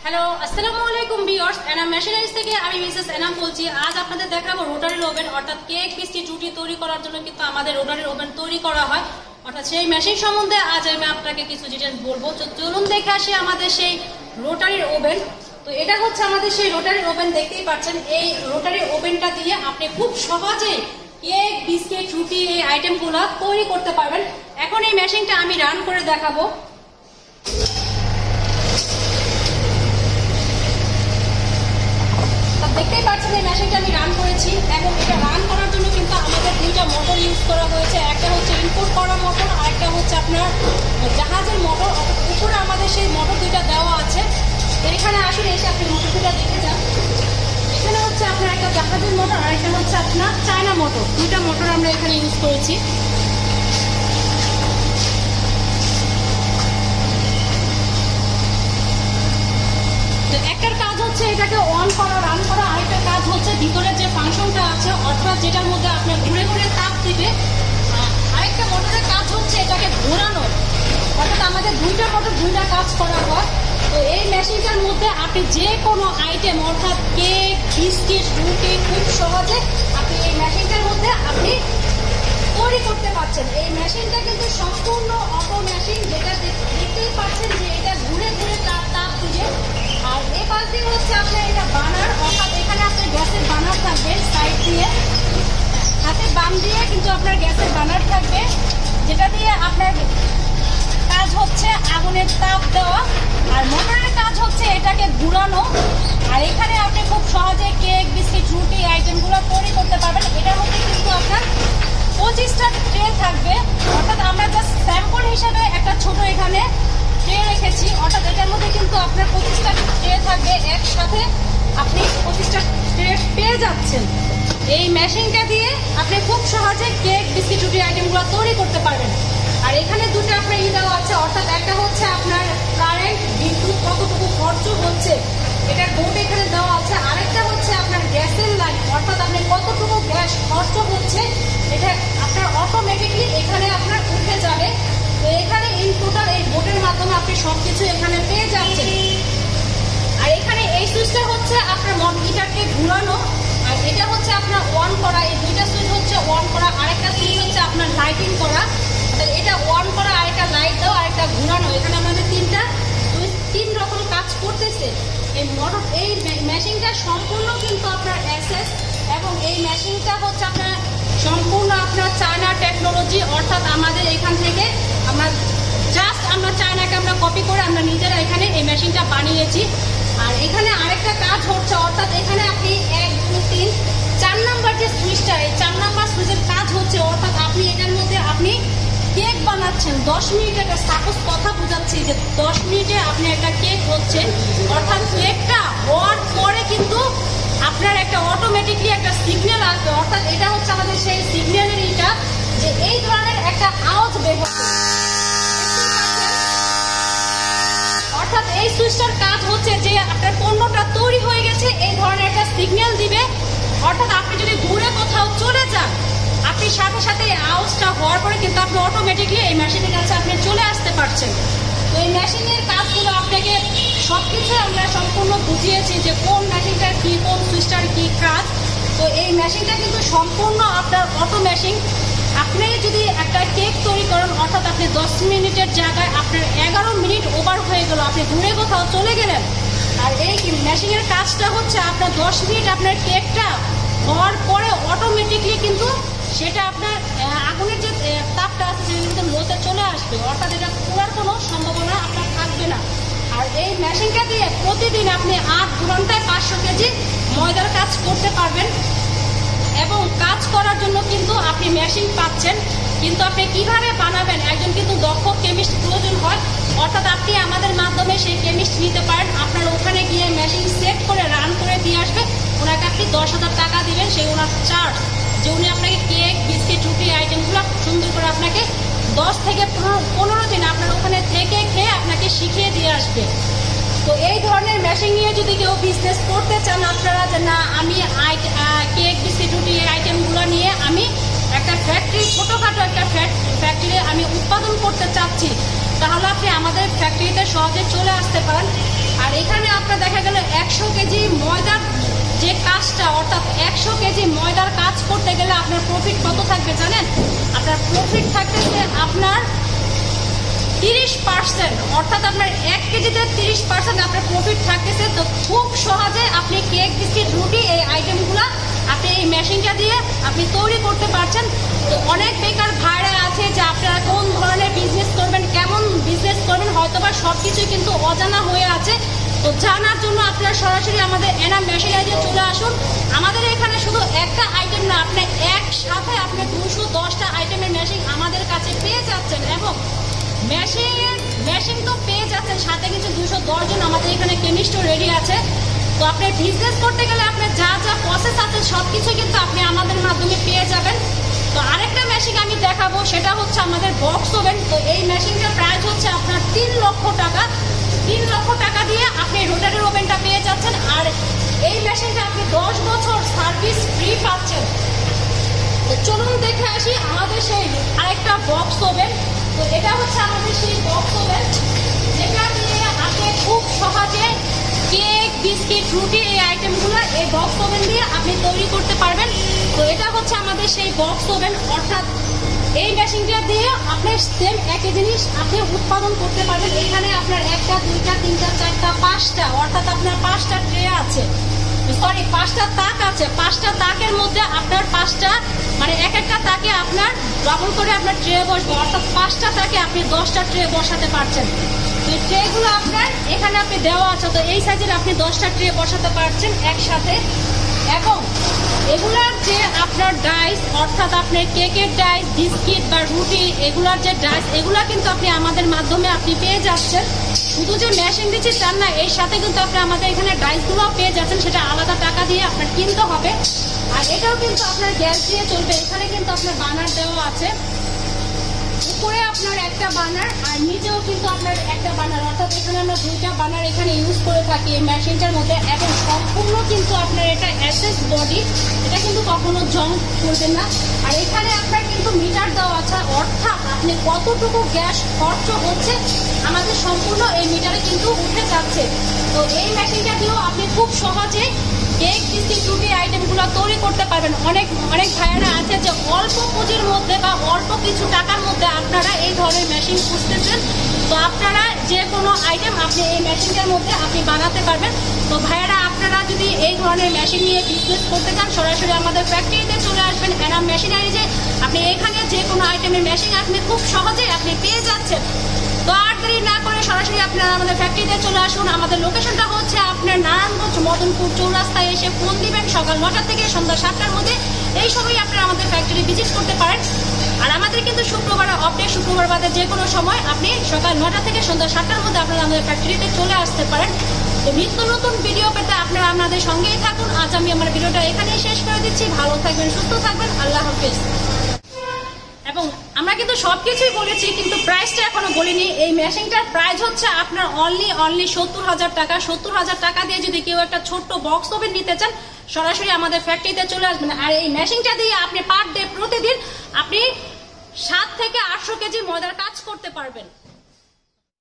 Hello আসসালামু আলাইকুম viewers, Enam machineries থেকে আমি মিসেস এনাম বলছি। আজ আপনাদের দেখাবো রোটারি ওভেন, অর্থাৎ কেক, বিস্কিট, রুটি তৈরি করার জন্য কিন্তু আমাদের রোটারি ওভেন তৈরি করা হয়। অর্থাৎ সেই মেশিন সম্বন্ধে আজ আমি আপনাকে কিছু ডিটেইলস বলবো। তো চলুন দেখে আসি আমাদের সেই রোটারি ওভেন। তো এটা হচ্ছে আমাদের সেই রোটারি ওভেন, দেখতেই পাচ্ছেন। এই রোটারি ওভেনটা দিয়ে আপনি খুব সহজে কেক, বিস্কিট, রুটি এই আইটেমগুলো তৈরি করতে পারবেন। এখন এই মেশিনটা আমি রান করে দেখাবো। দেখতেই পাচ্ছেন এই মেশিনটা আমি রান করেছি, এবং এটা রান করার জন্য কিন্তু আমাদের দুইটা মোটর ইউজ করা হয়েছে। একটা হচ্ছে ইনপুট করা মোটর, আর একটা হচ্ছে আপনার জাহাজের মোটর। উপরে আমাদের সেই মোটর দুইটা দেওয়া আছে। এখানে আসলে এসে আপনি মোটর দুটা দেখে যান। এখানে হচ্ছে আপনার একটা জাহাজের মোটর, আর একটা হচ্ছে আপনার চায়না মোটর। দুইটা মোটর আমরা এখানে ইউজ করেছি। একটার কাজ হচ্ছে এটাকে অন করা, রান করা, আরেকটা কাজ হচ্ছে ভিতরে যে ফাংশনটা আছে, অর্থাৎ যেটার মধ্যে আপনার ঘুরে ঘুরে তাপ দিবে। আরেকটা মোটরের কাজ হচ্ছে এটাকে ঘোরানো। অর্থাৎ আমাদের দুইটা মোটর দুইটা কাজ করা হয়। তো এই মেশিনটার মধ্যে আপনি যে কোনো আইটেম, অর্থাৎ কেক, বিস্কিট, রুটি খুব সহজে আপনি এই মেশিনটার মধ্যে আপনি তৈরি করতে পারছেন। এই মেশিনটা কিন্তু সম্পূর্ণ অটো মেশিন, যেটা দেখতেই পাচ্ছেন যে এটা ঘুরে ঘুরে তাপ দিবে। আর এই পাশ দিয়ে হচ্ছে আপনার এটা বার্নার, অর্থাৎ এখানে আপনার গ্যাসের বার্নার থাকবে সাইড দিয়ে। হাতের বাম দিয়ে কিন্তু আপনার গ্যাসের বার্নার থাকবে, যেটা দিয়ে আপনার কাজ হচ্ছে আগুনের তাপ দেওয়া। আর মোটরের কাজ হচ্ছে এটাকে ঘুরানো। আর এখানে আপনি খুব সহজে কেক, বিস্কিট, রুটি আইটেমগুলো তৈরি করতে পারবেন। এটার মধ্যে কিন্তু আপনার 25টা ট্রে থাকবে। অর্থাৎ আমরা জাস্ট স্যাম্পল হিসাবে একটা ছোট এখানে ট্রে রেখেছি। অর্থাৎ এটার মধ্যে কিন্তু আপনার 25টা ট্রে থাকবে। একসাথে আপনি 25টা ট্রে পেয়ে যাচ্ছেন। এই মেশিনটা দিয়ে আপনি খুব সহজে কেক, বিস্কিট, রুটি আইটেমগুলো তৈরি করতে পারবেন। আর এখানে দুটো আপনার দেওয়া আছে, অর্থাৎ একটা হচ্ছে আপনার কারেন্ট, বিদ্যুৎ কতটুকু খরচ হচ্ছে এটার বোর্ড এখানে দেওয়া আছে। আরেকটা হচ্ছে আপনার গ্যাসের লাইন, অর্থাৎ আপনি কতটুকু গ্যাস খরচ হচ্ছে এটা আপনার অটোমেটিকলি এখানে আপনার উঠে যাবে। তো এখানে ইনপুটার এই বোর্ডের মাধ্যমে আপনি সবকিছু এখানে পেয়ে যাচ্ছেন। আর এখানে এই সুইচটা হচ্ছে আপনার হিটারকে ঘুরানো, আর এটা হচ্ছে আপনার অন করা। এই দুইটা সুইচ হচ্ছে অন করা, আরেকটা সুইচ হচ্ছে আপনার লাইটিং করা। এটা অন করা, আরেকটা লাইট দেওয়া, আরেকটা ঘুরানো। এখানে আমাদের তিনটা সুইচ তিন রকম কাজ করতেছে। এই মোটর, এই মেশিনটা সম্পূর্ণ কিন্তু আপনার এসএস, এবং এই মেশিনটা হচ্ছে আপনার সম্পূর্ণ আপনার চায়না টেকনোলজি। অর্থাৎ আমাদের এখান থেকে আমরা চায়নাকে আমরা কপি করে আমরা নিজেরা এখানে এই মেশিনটা বানিয়েছি। আর এখানে আরেকটা কাজ হচ্ছে, অর্থাৎ এখানে আপনি 1, 2, 3, 4 নাম্বার যে সুইচটা, এই 4 নাম্বার সুইচের কাজ হচ্ছে, অর্থাৎ আপনি এটার মধ্যে আপনি কেক বানাচ্ছেন 10 মিনিটে। একটা সাপোজ কথা বোঝাচ্ছি যে 10 মিনিটে আপনি একটা কেক হচ্ছে, অর্থাৎ কেকটা হওয়ার পরে কিন্তু আপনার একটা অটোমেটিকলি একটা সিগন্যাল আসবে। অর্থাৎ এটা হচ্ছে আমাদের সেই সিগন্যালের এটা, যে এই ধরনের একটা আওয়াজ বের হচ্ছে। অর্থাৎ এই সুইচটার কাজ হচ্ছে যে আপনার পণ্যটা তৈরি হয়ে গেছে, এই ধরনের একটা সিগন্যাল দিবে। অর্থাৎ আপনি যদি দূরে কোথাও চলে যান, আপনি সাথে সাথে এই আওয়াজটা হওয়ার পরে কিন্তু আপনি অটোমেটিকলি এই মেশিনের কাছে আপনি চলে আসতে পারছেন। তো এই মেশিনের কাজগুলো আপনাকে সবকিছু আমরা সম্পূর্ণ বুঝিয়েছি যে কোন মেশিনটার কি, কোন সুইচটার কি কাজ। তো এই মেশিনটা কিন্তু সম্পূর্ণ আপনার অটো মেশিন। আপনি যদি একটা কেক তৈরি করেন, অর্থাৎ আপনি 10 মিনিটের জায়গায় আপনার 11 মিনিট ওভার হয়ে গেল, আপনি দূরে কোথাও চলে গেলেন। আর এই মেশিনের কাজটা হচ্ছে আপনার 10 মিনিট আপনার কেকটা হওয়ার পরে অটোমেটিকলি কিন্তু সেটা আপনার আগুনের যে তাপটা আছে সেটা কিন্তু লোতে চলে আসবে। অর্থাৎ এটা পুরার কোনো সম্ভাবনা আপনার থাকবে না। আর এই মেশিনটা দিয়ে প্রতিদিন আপনি 8 ঘন্টায় 500 কেজি ময়দার কাজ করতে পারবেন। এবং কাজ করার জন্য কিন্তু আপনি মেশিন পাচ্ছেন, কিন্তু আপনি কিভাবে বানাবেন, একজন কিন্তু দক্ষ কেমিস্ট প্রয়োজন হয়। অর্থাৎ আপনি আমাদের মাধ্যমে সেই কেমিস্ট নিতে পারেন। আপনার ওখানে গিয়ে মেশিন সেট করে রান করে দিয়ে আসবে, ওনাকে আপনি 10,000 টাকা দিবেন, সেই ওনার চার্জ, যে উনি আপনাকে কেক, বিস্কিট, রুটি আইটেমগুলো সুন্দর করে আপনাকে 10 থেকে 15 দিন আপনার ওখানে থেকে খেয়ে আপনাকে শিখিয়ে দিয়ে আসবে। তো এই ধরনের মেশিন নিয়ে যদি কেউ বিজনেস করতে চান আপনারা, যে না আমি কেক, বিস্কিট, রুটি এই আইটেমগুলো নিয়ে আমি একটা ফ্যাক্টরি, ছোটোখাটো একটা ফ্যাক্টরি আমি উৎপাদন করতে চাচ্ছি, তাহলে আপনি আমাদের ফ্যাক্টরিতে সহজে চলে আসতে পারেন। আর এখানে আপনার 5টা অর্থাৎ 100 কেজি ময়দার কাজ করতে গেলে আপনার প্রফিট কত থাকবে জানেন? আপনার প্রফিট থাকতেছে আপনার 30%, অর্থাৎ আপনার 1 কেজিতে 30% আপনার প্রফিট থাকতেছে। তো খুব সহজে আপনি কেক, বিস্কিট, রুটি এই আইটেমগুলো আপনি এই মেশিনটা দিয়ে আপনি তৈরি করতে পারছেন। তো অনেক বেকার ভাইরা আছে যে আপনারা কোন ধরনের বিজনেস করবেন, কেমন বিজনেস করবেন, হয়তোবা সব কিছুই কিন্তু অজানা হয়ে আছে। তো জানার জন্য আপনারা সরাসরি আমাদের এনাম মেশিনারিতে চলে আসুন। আমাদের এখানে শুধু একটা আইটেম না, আপনি একসাথে আপনি 210টা আইটেমের মেশিন আমাদের কাছে পেয়ে যাচ্ছেন, এবং মেশিন তো পেয়ে যাচ্ছেন, সাথে কিছু 210 জন আমাদের এখানে কেমিস্টও রেডি আছে। তো আপনি বিজনেস করতে গেলে আপনার যা যা প্রসেস আছে সব কিছু কিন্তু আপনি আমাদের মাধ্যমে পেয়ে যাবেন। তো আরেকটা মেশিন আমি দেখাবো, সেটা হচ্ছে আমাদের বক্স ওভেন। তো এই মেশিনটার প্রাইস হচ্ছে আপনার 3 লক্ষ টাকা। 3 লক্ষ টাকা দিয়ে আপনি রোটারি ওভেনটা পেয়ে যাচ্ছেন, আর এই মেশিনটা আপনি 10 বছর সার্ভিস ফ্রি পাচ্ছেন। তো চলুন দেখে আসি আমাদের সেই আরেকটা বক্স ওভেন। তো এটা হচ্ছে আমাদের সেই বক্স ওভেন, যেটা দিয়ে আপনি খুব সহজে কেক, বিস্কিট, রুটি এই আইটেমগুলো এই বক্স ওভেন দিয়ে আপনি তৈরি করতে পারবেন। তো এটা হচ্ছে আমাদের সেই বক্স ওভেন, অর্থাৎ এই মেশিনটা দিয়ে আপনি সেম একই জিনিস আপনি উৎপাদন করতে পারবেন। এখানে আপনার 1টা, 2টা, 3টা, 4টা, 5টা, অর্থাৎ আপনার 5টা ট্রে আছে, সরি 5টা তাক আছে। 5টা তাকের মধ্যে আপনার 5টা মানে এক একটা তাকে আপনার ডবল করে আপনার ট্রে বসবে, অর্থাৎ 5টা তাকে আপনি 10টা ট্রে বসাতে পারছেন। এই ট্রেগুলো আপনার এখানে আপনি দেওয়া আছে, তো এই সাইজের আপনি 10টা ট্রে বসাতে পারছেন একসাথে। এবং এগুলার যে আপনার ডাইস, অর্থাৎ আপনার কেকের ডাইস, বিস্কিট বা রুটি এগুলার যে ডাইস, এগুলা কিন্তু আপনি আমাদের মাধ্যমে আপনি পেয়ে যাচ্ছেন। শুধু যে মেশিন দিচ্ছি চান না, এর সাথে কিন্তু আপনি আমাদের এখানে ডাইসগুলোও পেয়ে যাচ্ছেন, সেটা আলাদা টাকা দিয়ে আপনার কিনতে হবে। আর এটাও কিন্তু আপনার গ্যাস দিয়ে চলবে। এখানে কিন্তু আপনার বার্নার দেওয়া আছে, উপরে আপনার একটা বার্নার আর নিচেও কিন্তু আপনার একটা বার্নার, অর্থাৎ এখানে আমরা 2টা বার্নার এখানে ইউজ করে থাকি এই মেশিনটার মধ্যে। এবং সম্পূর্ণ কিন্তু আপনার এটা এসএস বডি, এটা কিন্তু কখনো জং করবেন না। আর এখানে আপনার কিন্তু মিটার দেওয়া আছে, অর্থাৎ আপনি কতটুকু গ্যাস খরচ হচ্ছে আমাদের সম্পূর্ণ এই মিটারে কিন্তু উঠে যাচ্ছে। তো এই মেশিনটা দিয়েও আপনি খুব সহজে কেক, বিস্কিট, রুটি আইটেমগুলো তৈরি করতে পারবেন। অনেক ভাইয়েরা আছে যে অল্প পুঁজির মধ্যে বা অল্প কিছু টাকার মধ্যে আপনারা এই ধরনের মেশিন খুঁজতেছেন। তো আপনারা যে কোনো আইটেম আপনি এই মেশিনটার মধ্যে আপনি বানাতে পারবেন। তো ভাইয়েরা আপনারা যদি এই ধরনের মেশিন নিয়ে বিজনেস করতে চান, সরাসরি আমাদের ফ্যাক্টরিতে চলে আসবেন এনাম মেশিনারিজে। আপনি এখানে যে কোনো আইটেমের মেশিন আপনি খুব সহজেই আপনি পেয়ে যাচ্ছেন। তো আর দেরি না করে সরাসরি আপনারা আমাদের ফ্যাক্টরিতে চলে আসুন। আমাদের লোকেশনটা হচ্ছে আপনার নারায়ণগঞ্জ মদনপুর চৌরাস্তায় এসে ফোন দিবেন সকাল 9টা থেকে সন্ধ্যা 7টার মধ্যে। এই সময় আপনারা আমাদের ফ্যাক্টরি ভিজিট করতে পারেন। আর আমাদের কিন্তু শুক্রবার অফডে, শুক্রবার বাদে যে কোনো সময় আপনি সকাল 9টা থেকে সন্ধ্যা 7টার মধ্যে আপনারা আমাদের ফ্যাক্টরিতে চলে আসতে পারেন। তো নিত্য নতুন ভিডিও পেতে আপনারা আমাদের সঙ্গেই থাকুন। আজ আমি আমার ভিডিওটা এখানেই শেষ করে দিচ্ছি। ভালো থাকবেন, সুস্থ থাকবেন, আল্লাহ হাফেজ। এবং আমরা কিন্তু সবকিছুই বলেছি, কিন্তু প্রাইসটা এখনো বলিনি। এই মেশিনটার প্রাইস হচ্ছে আপনার অনলি 70,000 টাকা। 70,000 টাকা দিয়ে যদি কেউ একটা ছোট্ট বক্স ওভেন নিতে চান, সরাসরি আমাদের ফ্যাক্টরিতে চলে আসবেন। আর এই মেশিনটা দিয়ে আপনি পার ডে প্রতিদিন আপনি 7 থেকে 800 কেজি ময়দার কাজ করতে পারবেন।